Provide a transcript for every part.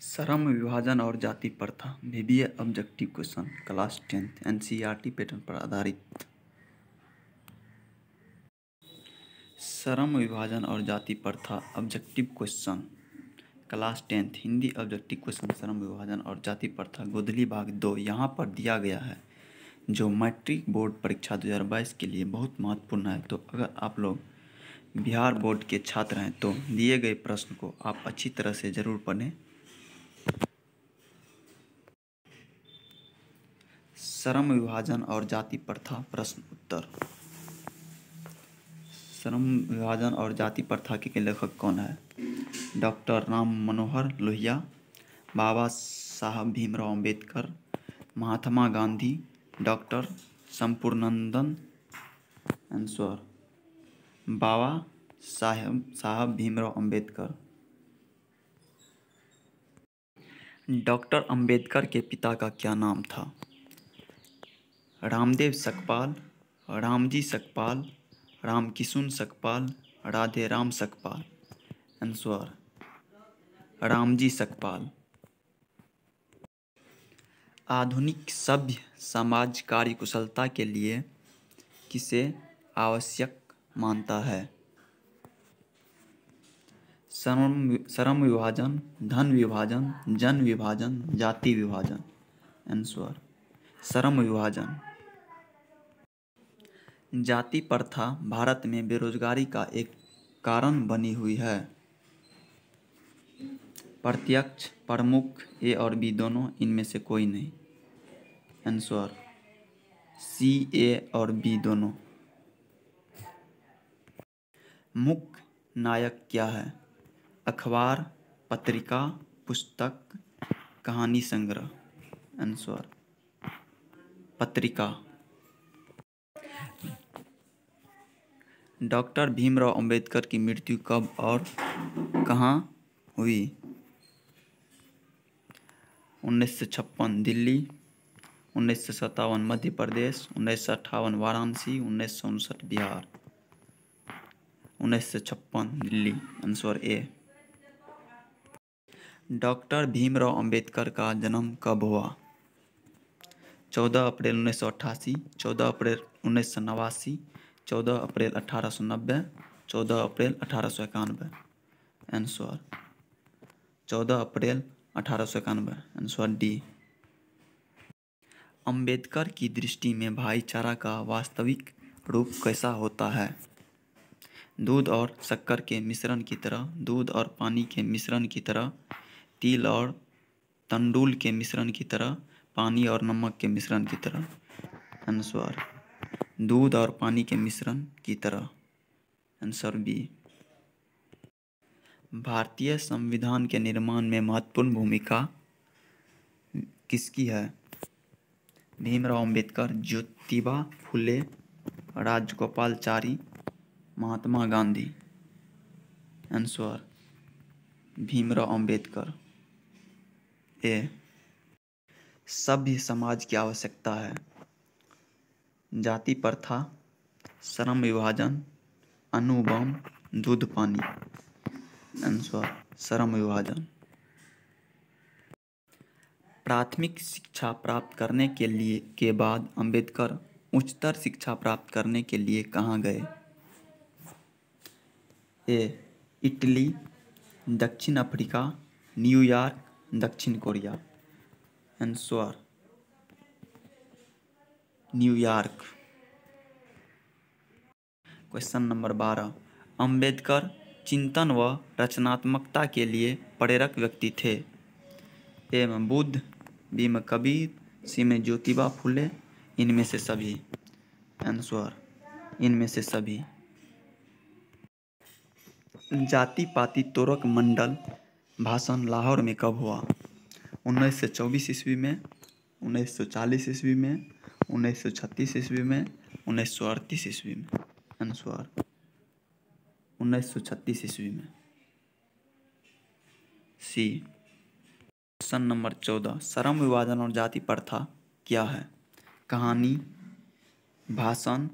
श्रम विभाजन और जाति प्रथा VBA objective question class 10th NCERT pattern पर आधारित। श्रम विभाजन और जाति प्रथा objective question class 10th Hindi objective question श्रम विभाजन और जाति प्रथा गोधली भाग 2 यहाँ पर दिया गया है, जो मैट्रिक बोर्ड परीक्षा 2022 के लिए बहुत महत्वपूर्ण है। तो अगर आप लोग बिहार बोर्ड के छात्र हैं तो दिए गए प्रश्न को आप अच्छी तरह से ज़रूर पढ़ें। श्रम विभाजन और जाति प्रथा प्रश्न उत्तर। श्रम विभाजन और जाति प्रथा के लेखक कौन है? डॉक्टर राम मनोहर लोहिया, बाबा साहब भीमराव अंबेडकर, महात्मा गांधी, डॉक्टर संपूर्णानंद। आंसर बाबा साहब भीमराव अंबेडकर। डॉक्टर अंबेडकर के पिता का क्या नाम था? रामदेव सकपाल, रामजी सकपाल, रामकिशुन सकपाल, राधे राम सकपाल। आंसर रामजी सकपाल। आधुनिक सभ्य समाज कार्यकुशलता के लिए किसे आवश्यक मानता है? श्रम विभाजन, धन विभाजन, जन विभाजन, जाति विभाजन। आंसर श्रम विभाजन। जाति प्रथा भारत में बेरोजगारी का एक कारण बनी हुई है। प्रत्यक्ष, प्रमुख, ए और बी दोनों, इनमें से कोई नहीं। आंसर सी, ए और बी दोनों। मुख्य नायक क्या है? अखबार, पत्रिका, पुस्तक, कहानी संग्रह। आंसर पत्रिका। डॉक्टर भीमराव अंबेडकर की मृत्यु कब और कहाँ हुई? 1956 Delhi, 1957 Madhya Pradesh, 1958 Varanasi, 1959 Bihar. 1956 Delhi. Answer A. Doctor Bhimrao Ambedkar का जन्म कब हुआ? 14 अप्रैल 1988, 14 अप्रैल 1989, 14 अप्रैल 1890, 14 अप्रैल 1891। आंसर 14 अप्रैल 1891। Answer D. अंबेडकर की दृष्टि में भाईचारा का वास्तविक रूप कैसा होता है? दूध और शक्कर के मिश्रण की तरह, दूध और पानी के मिश्रण की तरह, तिल और तंडुल के मिश्रण की तरह, पानी और नमक के मिश्रण की तरह। आंसर दूध और पानी के मिश्रण की तरह। Answer B. भारतीय संविधान के निर्माण में महत्वपूर्ण भूमिका किसकी है? भीमराव अंबेडकर, ज्योतिबा फुले, राजगोपालाचारी, महात्मा गांधी। Answer Bhimrao Ambedkar A. सभ्य समाज की आवश्यकता है? जाति प्रथा, श्रम विभाजन, अणुबम, दूध पानी। आंसर श्रम विभाजन। प्राथमिक शिक्षा प्राप्त करने के बाद अंबेडकर उच्चतर शिक्षा प्राप्त करने के लिए कहाँ गए? ए इटली, दक्षिण अफ्रीका, न्यूयॉर्क, दक्षिण Korea. Answer New York. Question number 12। Ambedkar चिंतन व रचनात्मकता के लिए प्रेरक व्यक्ति थे? ए में बुद्ध, बी में कबीर, सी में ज्योतिबा फुले, इनमें से सभी। आंसर इनमें से सभी। जाति पाति तोरक मंडल भाषण लाहौर में कब हुआ? 1924 ईस्वी में, 1940 ईस्वी में, 1936 ईस्वी में, 1938 ईस्वी में। आंसर 1936 ईस्वी में। सी। Question number 14। श्रम विभाजन और जाति प्रथा क्या है? कहानी, भाषण,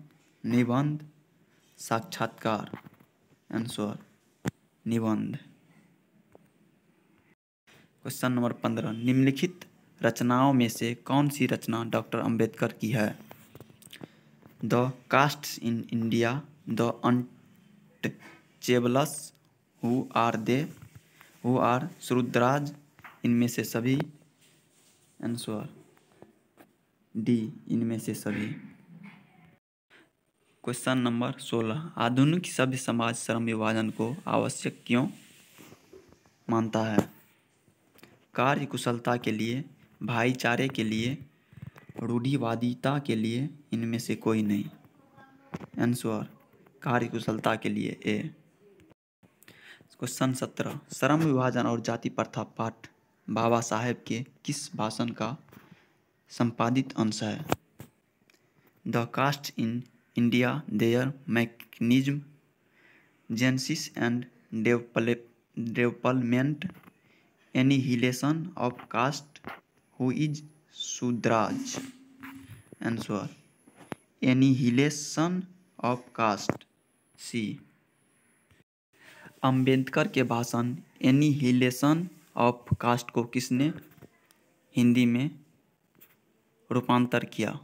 निबंध, साक्षात्कार। आंसर निबंध। क्वेश्चन नंबर 15, निम्नलिखित रचनाओं में से कौन सी रचना डॉक्टर अंबेडकर की है? The castes in India, the untouchables, who are they, who are Shudras, इनमें से सभी, आंसर डी, इनमें से सभी। क्वेश्चन नंबर 16, आधुनिक सभ्य समाज श्रम विभाजन को आवश्यक क्यों मानता है? कार्य कुशलता के लिए, भाईचारे के लिए, रूढ़िवादिता के लिए, इनमें से कोई नहीं, आंसर कार्य कुशलता के लिए, ए। क्वेश्चन 17, श्रम विभाजन और जाति प्रथा पाठ बाबा साहेब के किस भाषण का संपादित अंश है? The caste in India, their mechanism, genesis and development, annihilation of caste, who is Shudras, answer annihilation of caste, C. Ambedkar के भाषण एनिहिलेशन ऑफ कास्ट को किसने हिंदी में रूपांतर किया?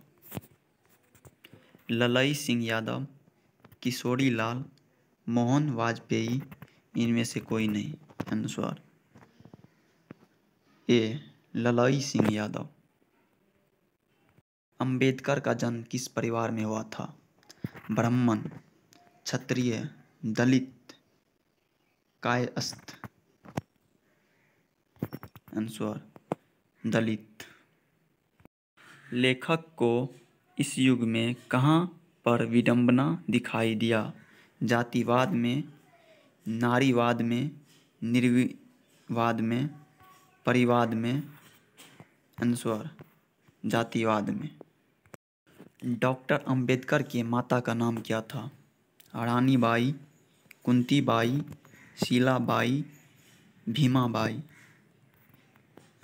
ललई सिंह यादव, किशोरी लाल, मोहन वाजपेयी, इनमें से कोई नहीं, आंसर ए, ललई सिंह यादव। अंबेडकर का जन्म किस परिवार में हुआ था? ब्राह्मण, क्षत्रिय, दलित, कायस्थ, आंसर दलित। लेखक को इस युग में कहाँ पर विडंबना दिखाई दिया? जातिवाद में, नारीवाद में, निर्विवाद में, परिवाद में, आंसर जातिवाद में। डॉक्टर अंबेडकर की माता का नाम क्या था? Ranibai, Kuntibai, Sheelabai, Bhimabai,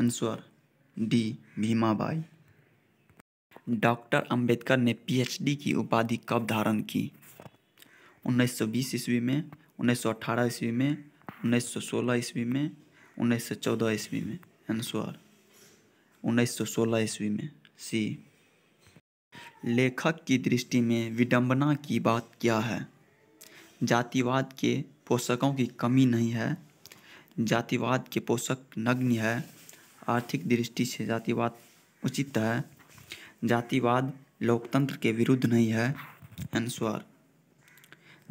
answer D, Bhimabai. Doctor Ambedkar ने पीएचडी की उपाधि कब धारण की? 1920 ईस्वी में, 1918 ईस्वी में, 1916 ईस्वी में, 1914 ईस्वी में, आंसर 1916 ईस्वी में, सी। लेखक की दृष्टि में विडंबना की बात क्या है? जातिवाद के पोषकों की कमी नहीं है, जातिवाद के पोषक नग्न है, आर्थिक दृष्टि से जातिवाद उचित है, जातिवाद लोकतंत्र के विरुद्ध नहीं है, आंसर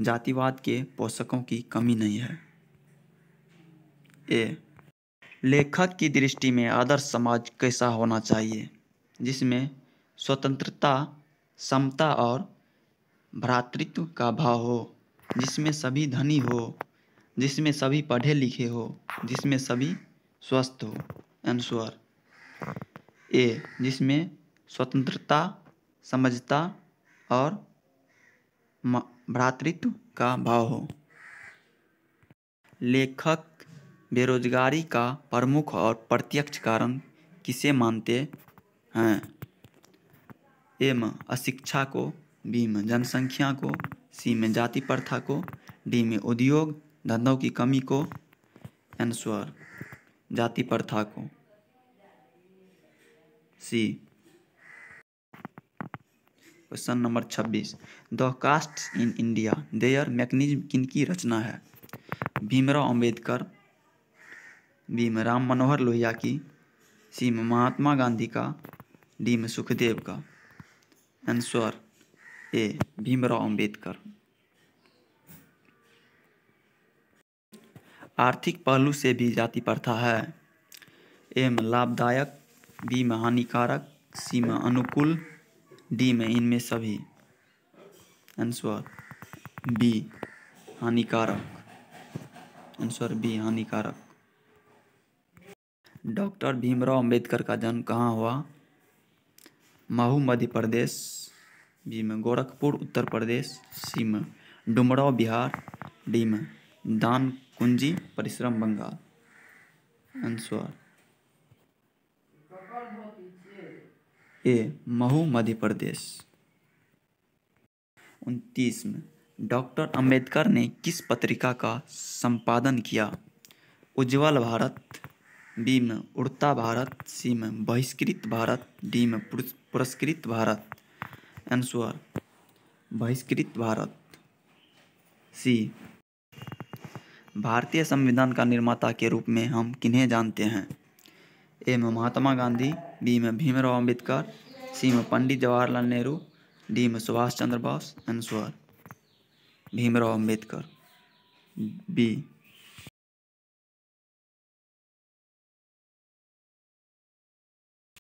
जातिवाद के पोषकों की कमी नहीं है, ए। लेखक की दृष्टि में आदर्श समाज कैसा होना चाहिए? जिसमें स्वतंत्रता, समता और भ्रातृत्व का भाव हो, जिसमें सभी धनी हो, जिसमें सभी पढ़े लिखे हो, जिसमें सभी स्वस्थ हो, आंसर ए, जिसमें स्वतंत्रता, समझता और भ्रातृत्व का भाव हो। लेखक बेरोजगारी का प्रमुख और प्रत्यक्ष कारण किसे मानते हैं? ए में अशिक्षा को, बी में जनसंख्या को, सी में जाति प्रथा को, डी में उद्योग धंधों की कमी को, आंसर जाति प्रथा को, C. Question number 26, the castes in India, their mechanism किनकी रचना है? भीमराव अंबेडकर, बी में राम मनोहर लोहिया की, सी में महात्मा गांधी का, डी में सुखदेव का, आंसर ए, भीमराव अंबेडकर। आर्थिक पहलू से भी जाति प्रथा है, ए में लाभदायक, बी में हानिकारक, सी में अनुकूल, डी में इनमें सभी, आंसर बी, हानिकारक, आंसर बी, हानिकारक। डॉक्टर भीमराव अंबेडकर का जन्म कहाँ हुआ? महू मध्य प्रदेश, बी में गोरखपुर उत्तर प्रदेश, सी में डुमराव बिहार, डी में दानकुंजी परिश्रम बंगाल, आंसर ए, महू मध्य प्रदेश। 29 में डॉक्टर अंबेडकर ने किस पत्रिका का संपादन किया? उज्ज्वल भारत, बी में उड़ता भारत, सी में बहिष्कृत भारत, डी में पुरस्कृत भारत। आंसर बहिष्कृत भारत, सी। भारतीय संविधान का निर्माता के रूप में हम किन्हें जानते हैं? ए में महात्मा गांधी, बी में भीमराव अंबेडकर, सी में पंडित जवाहरलाल नेहरू, डी में सुभाष चंद्र बोस। Answer Bhimrao Ambedkar, B.